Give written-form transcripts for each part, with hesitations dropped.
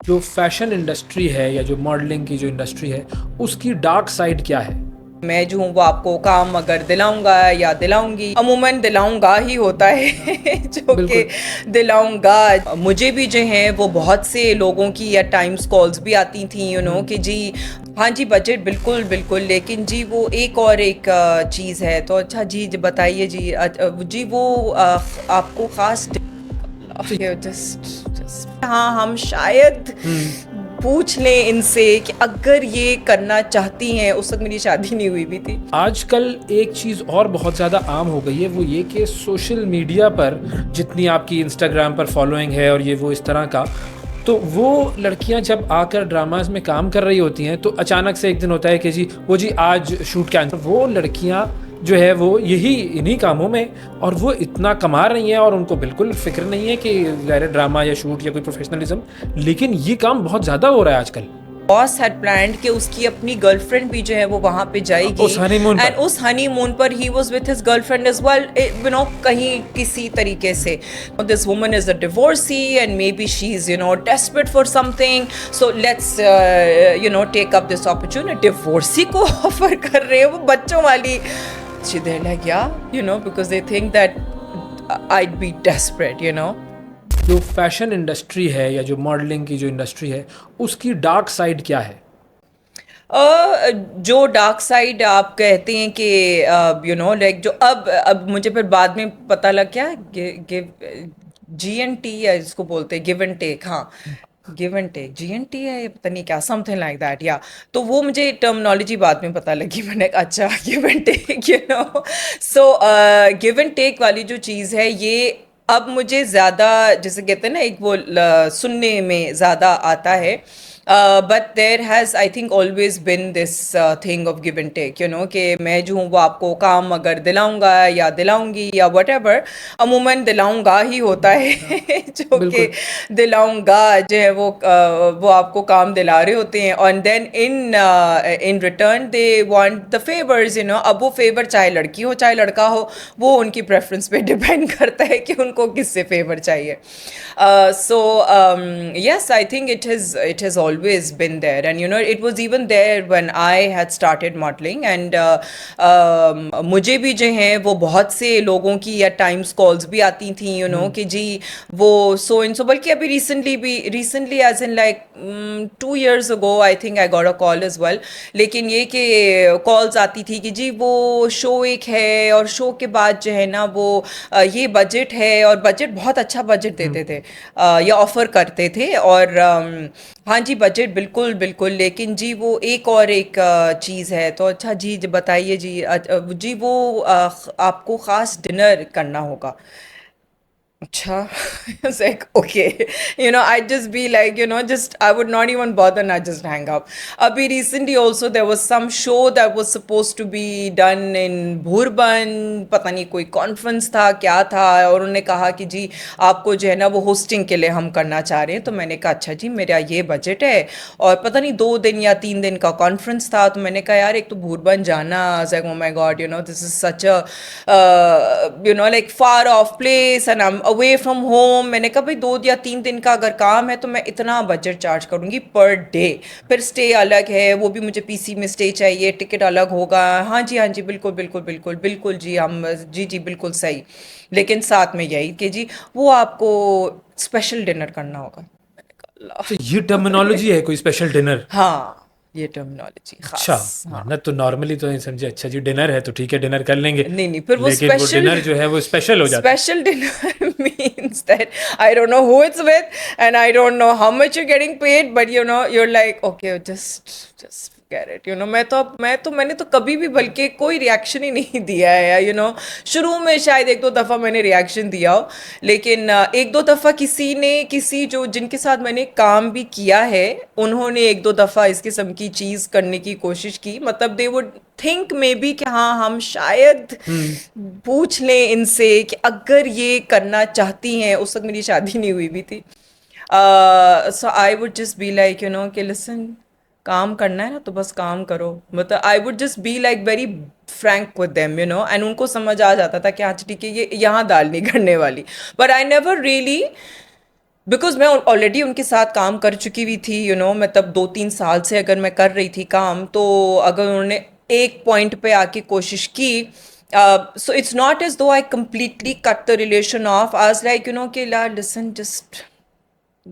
जो fashion industry है या जो मॉडलिंग की जो इंडस्ट्री है उसकी डार्क साइड क्या है? मैं जो हूँ वो आपको काम अगर दिलाऊंगा या दिलाऊंगी, अमूमन दिलाऊंगा ही होता है जो कि बिल्कुल। दिलाऊंगा। मुझे भी जो है वो बहुत से लोगों की या टाइम्स कॉल्स भी आती थी कि जी हाँ जी बजट बिल्कुल बिल्कुल, लेकिन जी वो एक और एक चीज़ है। तो अच्छा जी बताइए जी, जी वो आपको ख़ास तो जस्ट हाँ हम शायद पूछ लें इनसे कि अगर ये करना चाहती हैं। उस वक्त मेरी शादी नहीं हुई भी थी। आजकल एक चीज़ और बहुत ज़्यादा आम हो गई है, वो ये कि सोशल मीडिया पर जितनी आपकी इंस्टाग्राम पर फॉलोइंग है और ये वो इस तरह का, तो वो लड़कियां जब आकर ड्रामाज में काम कर रही होती हैं तो अचानक से एक दिन होता है कि जी वो जी आज शूट कैंसिल। वो लड़कियां जो है वो यही इन्हीं कामों में और वो इतना कमा रही हैं और उनको बिल्कुल फिक्र नहीं है कि ज़ाहिर है ड्रामा या शूट या कोई प्रोफेशनलिज्म, लेकिन ये काम बहुत ज़्यादा हो रहा है आजकल। बॉस हैड प्लान्ड कि उसकी अपनी गर्लफ्रेंड भी जो है वो वहां पे जाएगी, उस हनीमून एंड पर। उस हनीमून पर ही was with his girlfriend as well, कहीं किसी तरीके से this woman is a divorcee and maybe she is desperate for something, so let's take up this opportunity. Divorcee को ऑफर कर रहे हैं वो बच्चों वाली। they're like yeah, because they think that I'd be desperate. जो fashion industry है या जो मॉडलिंग की जो इंडस्ट्री है उसकी डार्क साइड क्या है? जो डार्क साइड आप कहते हैं कि लाइक जो अब मुझे फिर बाद में पता लग गया, गिव GNT या इसको बोलते हैं गिव एंड टेक। हाँ, गिव एंड टेक GNT है, ये पता नहीं क्या समथिंग लाइक दैट या। तो वो मुझे टर्मिनोलॉजी बाद में पता लगी। मैंने कहा अच्छा give and take so give and take वाली जो चीज़ है ये अब मुझे ज़्यादा जैसे कहते हैं ना, एक वो सुनने में ज़्यादा आता है। But there has I think always been this thing of give and take, कि मैं जो हूँ वो आपको काम अगर दिलाऊंगा या दिलाऊंगी या वट एवर, अमूमन दिलाऊंगा ही होता है जो कि बिल्कुल। दिलाऊंगा जो है वो आपको काम दिला रहे होते हैं। और then in return they want the favours. अब वो फेवर चाहे लड़की हो चाहे लड़का हो, वो उनकी प्रेफरेंस पे डिपेंड करता है कि उनको किससे फेवर चाहिए। So yes, I think it has always been there, and it was even there when I had started modeling, and मुझे भी जो है वो बहुत से लोगों की या टाइम्स कॉल्स भी आती थी, कि जी वो सो इन सो। बल्कि अभी recently as in like 2 years ago I think I got a call as well। लेकिन ये कि कॉल्स आती थी कि जी वो शो एक है और शो के बाद जो है ना वो ये बजट है, और बजट बहुत अच्छा बजट देते थे या ऑफर करते थे। और हाँ जी बजट बिल्कुल बिल्कुल, लेकिन जी वो एक और एक चीज़ है। तो अच्छा जी बताइए जी, जी वो आपको ख़ास डिनर करना होगा। Acha. It's like, okay. I'd just be like, just, I would not even bother and I'd just hang up. Abhi recently also, there was some show that was supposed to be done in Bhurban, पता नहीं कोई conference था क्या था, और उन्होंने कहा कि जी आपको जो है ना वो होस्टिंग के लिए हम करना चाह रहे हैं। तो मैंने कहा अच्छा जी मेरा ये बजट है, और पता नहीं 2 दिन या 3 दिन का कॉन्फ्रेंस था। तो मैंने कहा यार एक तो भूरबन जाना, like oh my God, this is such a like far of place and I am away from home. मैंने कहा भाई 2 या 3 दिन का अगर काम है तो मैं इतना बजट चार्ज करूँगी पर डे। फिर स्टे अलग है, वो भी मुझे PC में स्टे चाहिए, टिकट अलग होगा। हाँ जी बिल्कुल बिल्कुल बिल्कुल बिल्कुल जी, हम जी बिल्कुल सही। लेकिन साथ में यही कि जी वो आपको स्पेशल डिनर करना होगा। मैंने कहा तो अल्लाह। ये टर्मिनोलॉजी है कोई स्पेशल डिनर? हाँ, ये टर्मिनोलॉजी अच्छा। खास। हाँ, वरना तो नॉर्मली तो नहीं समझे, अच्छा जी डिनर है तो ठीक है डिनर कर लेंगे, नहीं नहीं, फिर वो लेकिन वो स्पेशल डिनर जो है वो स्पेशल हो जाता है। special dinner means that I don't know who it's with and I don't know how much you're getting paid, but you're like okay, just forget it। मैंने तो कभी भी बल्कि कोई रिएक्शन ही नहीं दिया है। शुरू में शायद 1-2 दफ़ा मैंने रिएक्शन दिया हो, लेकिन 1-2 दफ़ा किसी जो जिनके साथ मैंने काम भी किया है, उन्होंने 1-2 दफ़ा इस किस्म की चीज़ करने की कोशिश की। मतलब they would think may be कि हाँ हम शायद पूछ लें इनसे कि अगर ये करना चाहती हैं। उस वक्त मेरी शादी नहीं हुई भी थी। So I would just be like कि लिसन, काम करना है ना तो बस काम करो। मतलब I would just be like very frank with them, and उनको समझ आ जाता था कि हाँ ठीक है ये यहाँ दाल नहीं करने वाली। But I never really because मैं ऑलरेडी उनके साथ काम कर चुकी हुई थी, मतलब 2-3 साल से अगर मैं कर रही थी काम, तो अगर उन्होंने एक पॉइंट पे आके कोशिश की, so it's not as though I completely cut the relation off, आज लाइक कि ला listen,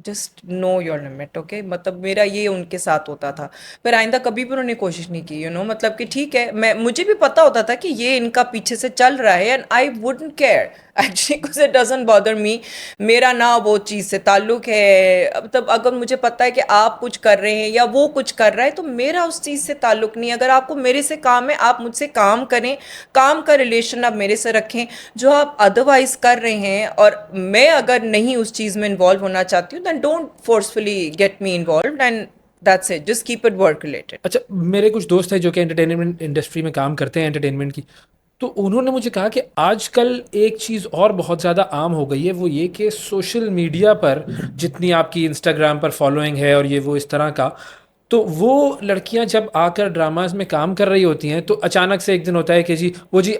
just know your limit, okay, मतलब मेरा ये उनके साथ होता था। फिर आइंदा कभी भी उन्होंने कोशिश नहीं की, मतलब कि ठीक है, मुझे भी पता होता था कि ये इनका पीछे से चल रहा है, and I wouldn't care actually, because it doesn't bother me. मेरा ना वो चीज़ से ताल्लुक है, मतलब अगर मुझे पता है कि आप कुछ कर रहे हैं या वो कुछ कर रहा है, तो मेरा उस चीज़ से ताल्लुक नहीं। अगर आपको मेरे से काम है, आप मुझसे काम करें, काम का रिलेशन आप मेरे से रखें। जो आप अदरवाइज कर रहे हैं, और मैं अगर नहीं उस चीज़ में इन्वॉल्व होना चाहती हूँ, then don't forcefully get me involve, and that's it, just keep it work related. अच्छा, मेरे कुछ दोस्त हैं जो कि एंटरटेनमेंट इंडस्ट्री में काम करते हैं, एंटरटेनमेंट की, तो उन्होंने मुझे कहा कि आजकल एक चीज़ और बहुत ज़्यादा आम हो गई है, वो ये कि सोशल मीडिया पर जितनी आपकी इंस्टाग्राम पर फॉलोइंग है और ये वो इस तरह का, तो वो लड़कियां जब आकर ड्रामाज में काम कर रही होती हैं तो अचानक से एक दिन होता है कि जी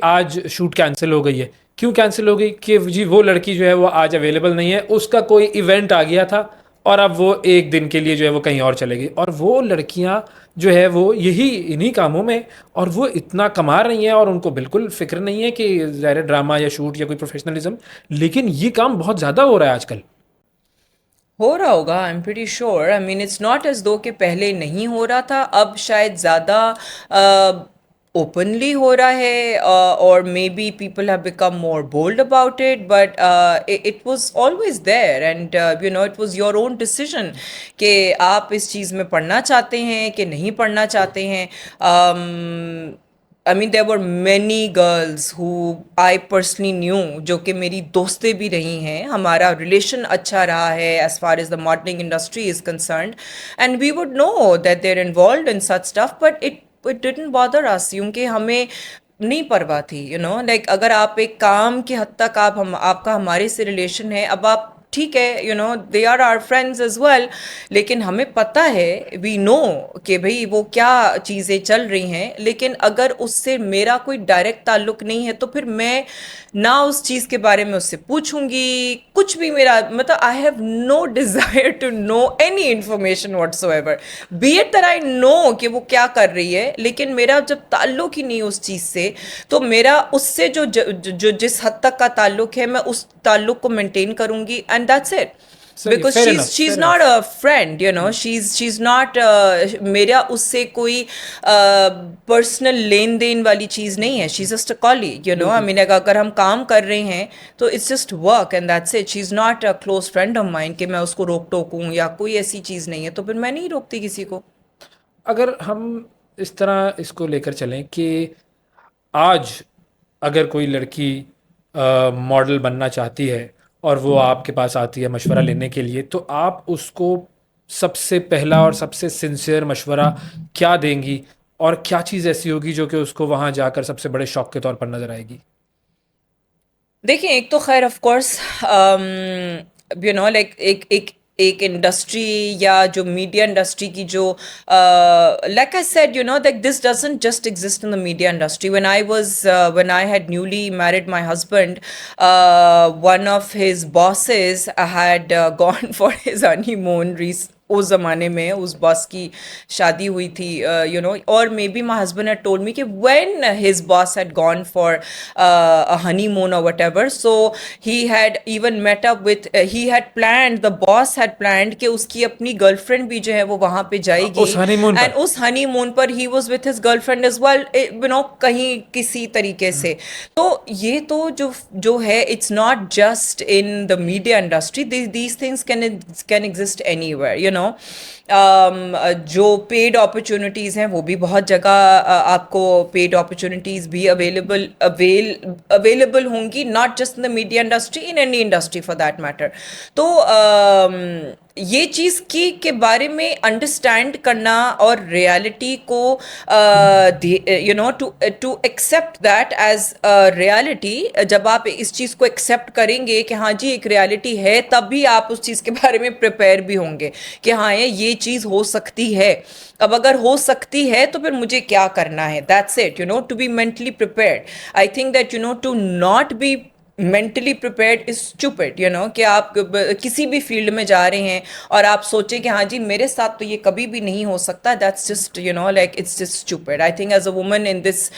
आज शूट कैंसिल हो गई है। क्यों कैंसिल हो गई? कि जी वो लड़की जो है वो आज अवेलेबल नहीं है, उसका कोई इवेंट आ गया था और अब वो एक दिन के लिए जो है वो कहीं और चलेगी। और वो लड़कियां जो है वो यही इन्हीं कामों में, और वो इतना कमा रही हैं और उनको बिल्कुल फिक्र नहीं है कि ज़ाहिर ड्रामा या शूट या कोई प्रोफेशनलिज्म, लेकिन ये काम बहुत ज़्यादा हो रहा है आजकल। हो रहा होगा, I am pretty sure. I mean it's not as though कि पहले नहीं हो रहा था, अब शायद ज़्यादा ओपनली हो रहा है, और maybe people have become more bold about it, but it was always there, and it was your own decision कि आप इस चीज़ में पढ़ना चाहते हैं कि नहीं पढ़ना चाहते हैं। I mean, there were many girls who I personally knew, जो कि मेरी दोस्तें भी रही हैं, हमारा रिलेशन अच्छा रहा है as far as the modeling industry is concerned, and we would know that they're involved in such stuff, but it didn't bother us, क्योंकि हमें नहीं परवाह थी, like अगर आप एक काम की हद तक आपका हमारे से रिलेशन है, अब आप ठीक है, they are our friends as well, लेकिन हमें पता है, वी नो कि भाई वो क्या चीज़ें चल रही हैं, लेकिन अगर उससे मेरा कोई डायरेक्ट ताल्लुक नहीं है, तो फिर मैं ना उस चीज़ के बारे में उससे पूछूंगी कुछ भी। मेरा मतलब I have no desire to know any information whatsoever, be it that I know कि वो क्या कर रही है, लेकिन मेरा जब ताल्लुक ही नहीं उस चीज़ से, तो मेरा उससे जो जिस हद तक का ताल्लुक है, मैं उस ताल्लुक को मेंटेन करूंगी, एंड दैट्स इट। सही, because fair she's enough, she's fair not enough. a friend, she's not मेरा उससे कोई पर्सनल लेन देन वाली चीज़ नहीं है, शीज जस्ट अ कॉलीग, आई बिल्कुल। मीन अगर हम काम कर रहे हैं तो it's just work, and that's it. She is not a close friend of mine कि मैं उसको रोक टोकूँ या कोई ऐसी चीज़ नहीं है, तो फिर मैं नहीं रोकती किसी को। अगर हम इस तरह इसको लेकर चलें कि आज अगर कोई लड़की मॉडल बनना चाहती है और वो आपके पास आती है मशवरा लेने के लिए, तो आप उसको सबसे पहला और सबसे सिंसियर मशवरा क्या देंगी, और क्या चीज़ ऐसी होगी जो कि उसको वहाँ जाकर सबसे बड़े शौक के तौर पर नज़र आएगी? देखिए, एक तो खैर ऑफ कोर्स लाइक एक एक एक इंडस्ट्री या जो मीडिया इंडस्ट्री की जो like I said, that this doesn't just exist in the media industry. When I had newly married my husband, one of his bosses had gone for his honeymoon. उस ज़माने में उस boss की शादी हुई थी, और maybe my husband had told me कि when his boss had gone for a honeymoon और whatever, so he had even met up with, he had planned, the boss had planned कि उसकी अपनी girlfriend भी जो है वो वहाँ पे जाएगी, उस हनीमून एंड पर। उस हनीमून पर ही was with his girlfriend as well, कहीं किसी तरीके से। तो ये तो जो है, it's not just in the media industry, these things can exist anywhere, जो पेड अपॉर्चुनिटीज़ हैं वो भी बहुत जगह, आपको पेड अपॉर्चुनिटीज़ भी अवेलेबल होंगी, not just in the media industry, in any industry for that matter. तो ये चीज़ के बारे में अंडरस्टैंड करना और रियलिटी को to accept that as reality, जब आप इस चीज़ को एक्सेप्ट करेंगे कि हाँ जी एक रियलिटी है, तब भी आप उस चीज़ के बारे में प्रिपेयर भी होंगे कि हाँ ये चीज़ हो सकती है। अब अगर हो सकती है तो फिर मुझे क्या करना है, that's it, to be mentally prepared. I think that to not be mentally prepared is stupid, you know, कि आप किसी भी फील्ड में जा रहे हैं और आप सोचें कि हाँ जी मेरे साथ तो ये कभी भी नहीं हो सकता, that's just, you know, like it's just stupid. I think as a woman in this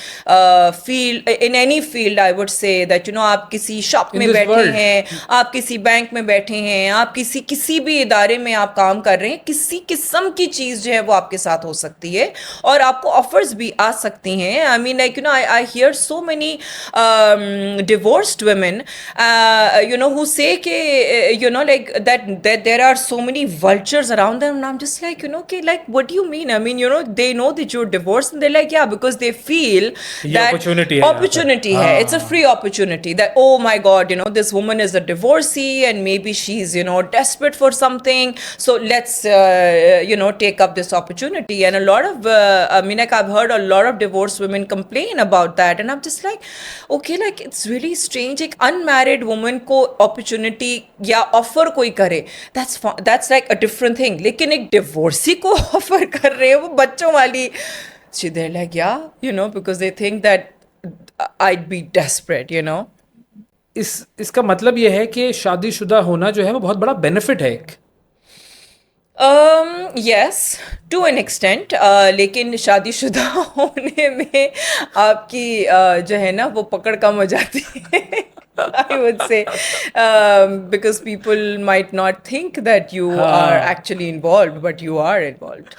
field, in any field, I would say that, you know, आप किसी शॉप In में this बैठे world. हैं, आप किसी बैंक में बैठे हैं, आप किसी भी इदारे में आप काम कर रहे हैं, किसी किस्म की चीज़ जो है वो आपके साथ हो सकती है और आपको ऑफर्स भी आ सकती हैं. I mean like, you know, I here so many divorced women, you know, who say ke, you know, like that there are so many vultures around them, and I'm just like, you know, okay, like what do you mean? I mean, you know, they know that you're divorced and they're like, yeah, because they feel ये that opportunity है यहाँ पर. opportunity hai, it's a free opportunity, that oh my god, you know, this woman is a divorcee and maybe she's, you know, desperate for something, so let's you know, take up this opportunity. And a lot of I mean, like, I've heard a lot of divorced women complain about that, and I'm just like, okay, like it's really strange. एक unmarried woman को opportunity या offer कोई करे, that's like a different thing. लेकिन एक divorcee को offer कर रहे हैं, वो बच्चों वाली, so they're like, yeah, you know, because they think that I'd be desperate, you know. इसका मतलब ये है कि शादीशुदा होना जो है वो बहुत बड़ा बेनिफिट है एक. Yes, to an extent, लेकिन शादीशुदा होने में आपकी जो है ना वो पकड़ कम हो जाती है. I would say, because people might not think that you are actually involved, but you are involved.